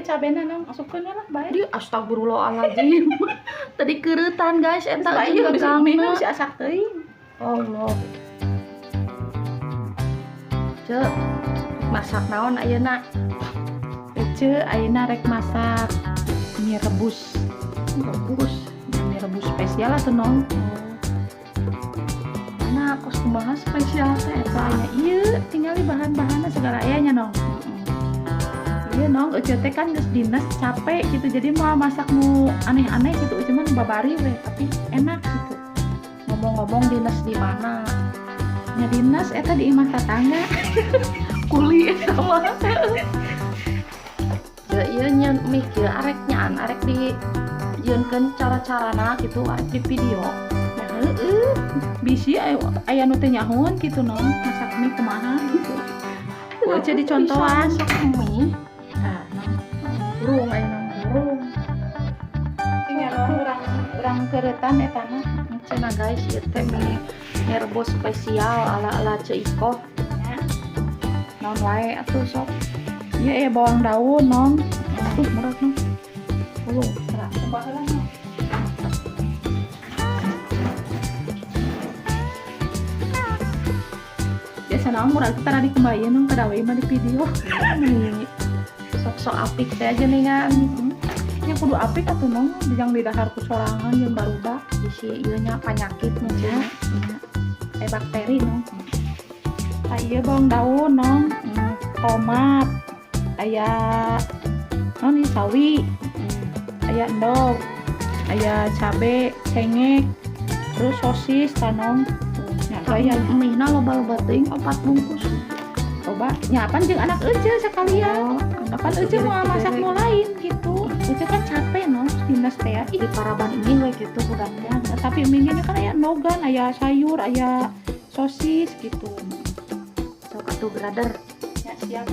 ieu cabena nang masukkeun lah bae. Di astagfirullahaladzim. Tadi keuretan guys eta Bae jeung bisa gagangna. bisa asak teuing. Allah. Cek masak naon ayeuna? Ece ayeuna rek masak mie rebus. Rebus. Mie rebus spesial atuh nong. Nah, kos kumaha spesial teh eta nya. Iya, tinggal bahan-bahannya segala ayahnya nong. Iya nong, ece teh kan geus dinas capek gitu, jadi mau masak nu aneh-aneh gitu, cuman babari we, tapi enak gitu. Ngomong-ngomong dinas di mana? Nya dinas eta di imah tetangga. Kuli eta mah. Ya ieu nya mik ieu arek nyaan arek di yeunkeun cara-carana gitu di video. Ya heueuh, bisi aya nu teu nyahoan gitu nong, masak mie kumaha gitu. Ece dicontohan masak mie. nah, Burung aya nang burung. tinggal urang keuretan eta mah. Cenah guys, ieu teh mie rebus spesial ala-ala Ceiko. Naon wae atuh sok. Ieu bawang daun nong. Tuh murah nong. Ulung. Coba heula nong. Biasa naon murah kita tadi kembali nong kadawe mah di video. Mie sok-sok apik teh geuningan. Nya kudu apik atuh nong, dijang di dahar ku sorangan jeung barudak. Bisi ieu nya panyakitnya cenah. Bakteri nong. Ieu bawang daun nong, tomat, aya non ieu sawi, aya endog, aya cabe, cengek, terus sosis tanong. Nya aya Mie-na loba-loba teuing 4 bungkus. coba nyapan jeung anak ece sekalian. Kapan ece mau masak nu lain gitu. Ece kan capek nong dinas teh. Di Paraban ini we gitu budaknya. Tapi minggunya kan aya nogan, aya sayur, aya sosis gitu. Sok atuh brother. Ya siap.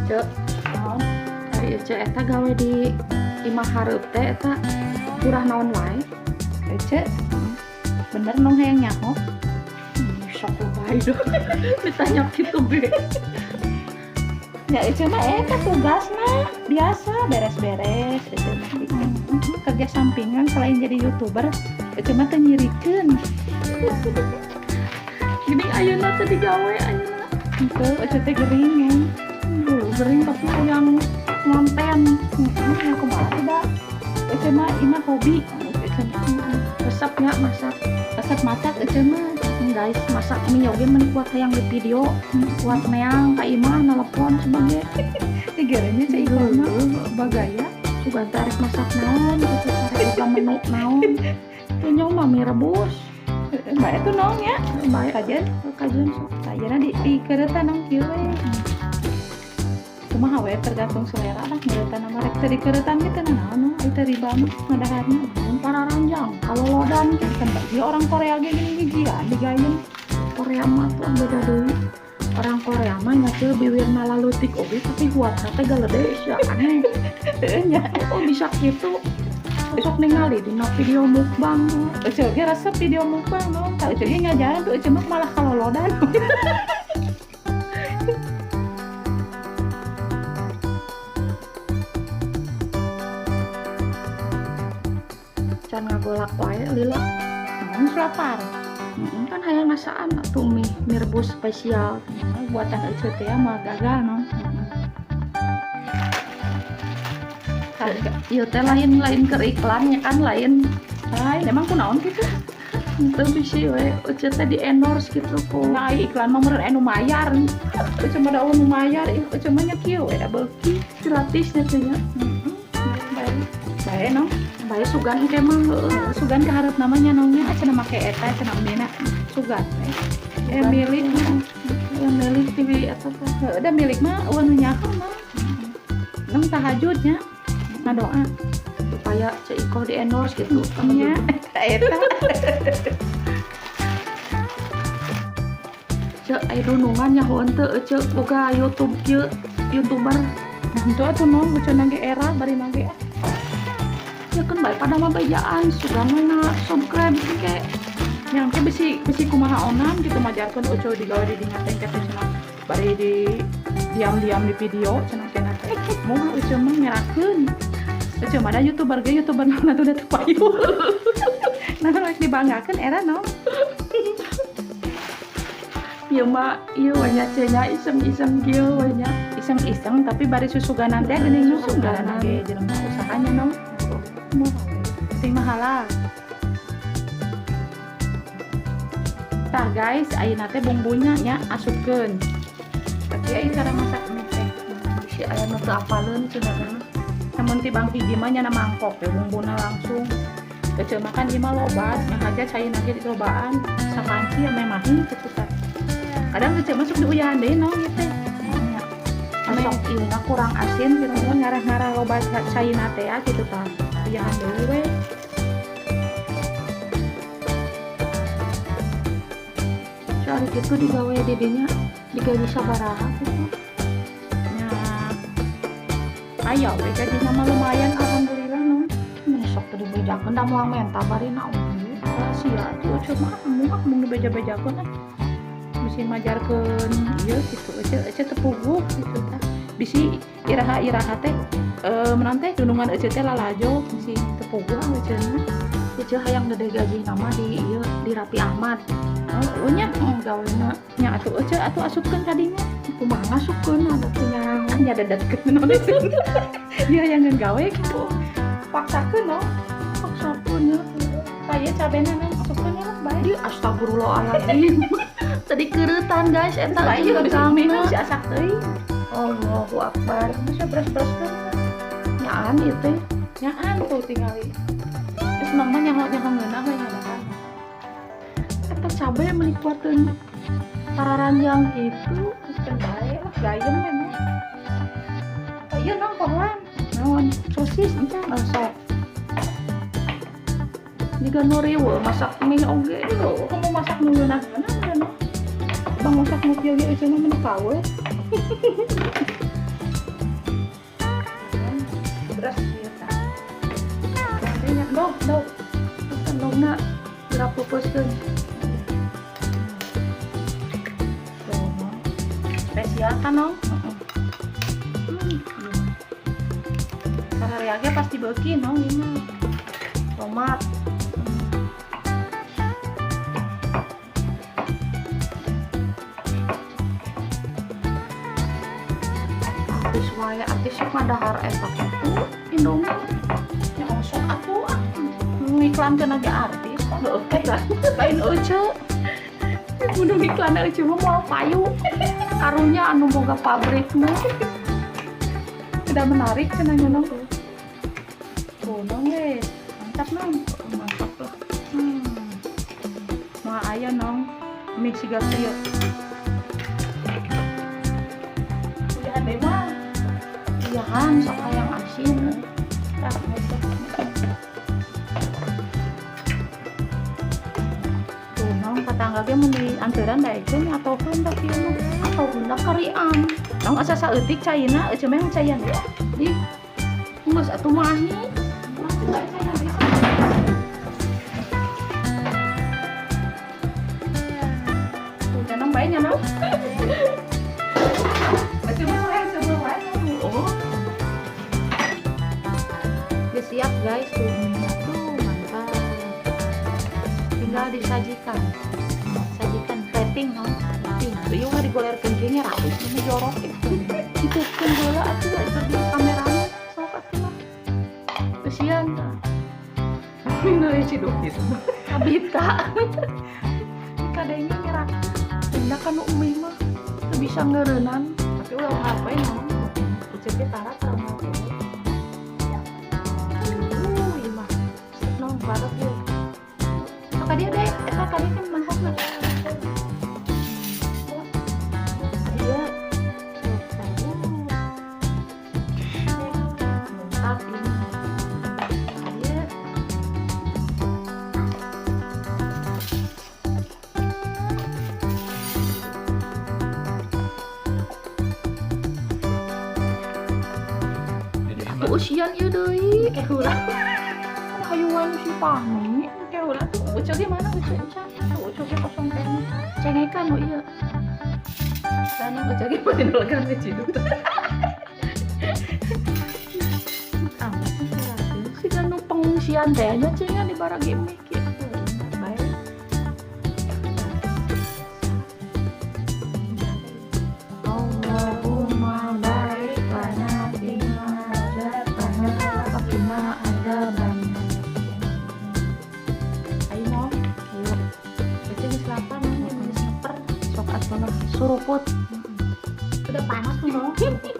Cek, Naon? ieu cek eta gawe di imah hareup teh eta kurang naon wae. Ece bener nong hayang nyaho. Sok bae deh. Ditanya kitu ge. Ya ece mah eta tugasna biasa beres-beres ece mah gitu. Kerja sampingan selain jadi YouTuber, ece mah teu nyirikeun. Gini ayeuna teh digawe ayeuna. Henteu ece teh gering ya. Gering tapi yang ngonten. Ya kumaha teh da? Ece mah imah hobi. Ece mah Resepnya masak. resep masak ece mah Guys, masak mie oge meni kuat hayang di video. Kuat neang ka imah nelpon sebagai digerenya cai mah bagaya. sugan tarik masak naon gitu tarik buka menu naon. Punya mah mie rebus. Bae tuh nong ya. Baik Kajian kajian sok. Kayaknya di keuretan nang kieu we. Kumaha we tergantung selera lah keuretan nama rek teu di keuretan ge teh naon we teh riba mah ngadaharna. Para ranjang kalau lodan Kan dia orang Korea ge gini gigian digayeun. Korea mah tuh beda deui. Orang Korea mah nyacil bibirna lalutik oge tapi buat teh galedes ya aneh. Teu nya. Oh bisa gitu. Sok ningali dina video mukbang. Ece ge resep video mukbang no. Tah ece ge ngajaran tuh ece mah malah kalolodan. Can ngagolak wae lila. Naon lapar. Kan hayang ngasaan atuh mie rebus spesial. Buatan ece teh mah gagal no. Ieu teh lain keur iklan ya kan lain. Lain emang kunaon kitu? Itu bisi we ece teh di endorse gitu ku. Nah iklan nomor anu mayar. Ece mah da nu mayar, ece mah nya kieu we da beuki. Gratisnya teh nya. Bae no. Bae sugan engke mah heueuh. Sugan ke hareup namanya nongnya cenah make eta cenah udina. Sugan teh. Milik mah. Yang milik TV eta teh. Ada milik mah eueuh nu nyaho mah. Nang tahajudnya ngadoa Supaya Ceiko di endorse gitu. nya eta. Cek aya dunungan nyahoeun teu cek boga YouTube kieu YouTuber. Nah itu atuh nong cenah ge era bari mage. Ya kan bae pada mah bejaan sugan na subscribe ke Yang teh bisi kumaha onan gitu majarkeun ucul digawe di dinya teh cenah bari di diam-diam di video cenah kena teh mau eueuh mah nyerakeun eueuh mah ada youtuber mana tuh udah tepayu nah rek dibanggakeun era no ieu mah ieu nya cenah iseng-iseng kieu nya iseng-iseng tapi bari susuganan teh geuning susuganan ge jelema usahanya no sing mahala. Tah guys, ayeuna teh bumbunya nya asupkeun. Tapi aya cara masak mie teh. Si aya nu teu apaleun cenah. Namun ti Bang Hiji mah nya mangkok teh bumbuna langsung. Kecil makan ieu mah loba, nya aja caina ge dilobaan, sapanci ame mahi kitu tah. Kadang kecil masuk di uyahan deui naon ieu teh. Masuk ieu kurang asin gitu ngarah-ngarah loba caina teh kitu tah. Uyahan deui we. Soal itu digawe dedenya digawe sabaraha gitu nya aya we gaji nama lumayan alhamdulillah no sok teu dibejakeun da moal menta bari naon sia tuh cuma mun dibeja-bejakeun bisi majarkeun ieu kitu ece tepuguk gitu tah bisi iraha teh menan teh dunungan ece teh lalajo bisi tepuguk ece hayang gede gaji nama di ieu di Rapi Ahmad. Oh nya gawena nya atuh asupkeun kadinya kumaha ngasupkeun ada punya nya dedetkeun naon dia yang gawe gitu paksakeun no paksakeun nya kaya cabena na asupkeun nya bae di astagfirullahaladzim tadi keuretan guys eta ieu gamena si asak teuing Allahu akbar bisa beres-bereskeun nyaan ieu teh nyaan tuh tingali geus mah nyaho ngeunah we ngadakan eta cabai melikuateun para ranjang itu geus bae lah gayem memang ieu naon pohon naon sosis encan sok jiga nu riweuh masak mie oge lho kamu masak nu geunah-geunah bang masak nu kieu ge cenah meni kawe beras ieu tah banyak dong kan dongna dirapupuskeun spesial kan no? Sehari-hari pasti beuki no ini tomat artis wae artis mah dahar eta kitu Indomie nya osok atuh ngiklankeun aja artis heueuh eta lain euceu kudu iklan euceu mah moal payu karunya anu boga pabrik mah tidak menarik cenanya nong tuh nong guys mantap nong mantap lah mah aya nong mie siga kieu udah ada mah iyahan sok hayang asin tah tuh nong katangga ge mun di anteuran daekeun atau hendak ieu atau hendak karian nong asa saeutik caina eueuh mah cayan ya di geus atuh mahi udah nong bae nya nong atuh mah wae sebelum wae oh udah siap guys tuh minyak tuh mantap tinggal disajikan plating no ieu mah digolerkeun kieu nya rapih nu jorok itu heula atuh di kamerana sok atuh kesian tah mina si dokter kabita kadenge nyerak tindak kana umi mah teu bisa ngeureunnan tapi ulah HP no uceuk ge tarat sama ieu mah non barat ye maka dia deh eta tadi kan mantap lah usian ieu deui heula hayuan si Fahmi heula tuh ucuk ge mana ucuk encan ucuk ge kosong teh cengekan nu ieu Sana aku cari penolakan di situ. Si ganu pengungsian teh nya cenah di baragi mik gitu. Baik. Allahumma barik lana fima razaqtana wa qina adzabannar. Ayo mau. Ayo, Itu di selatan nih, di sniper. sok atuh suruput. Udah panas tuh no.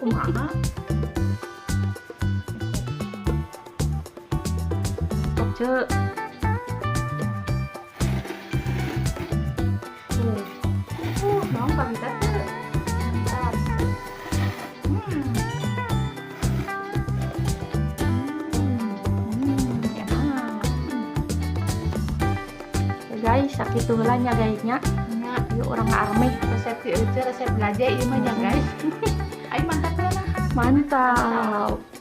Kumaha? Sok ceu. Mau nggak bisa tuh. Mantap. Enak. Ya guys, sakit tulanya guysnya. Ya, Yuk orang army. resep resep belajar ini mah ya guys. Ayo mantap lah. Mantap.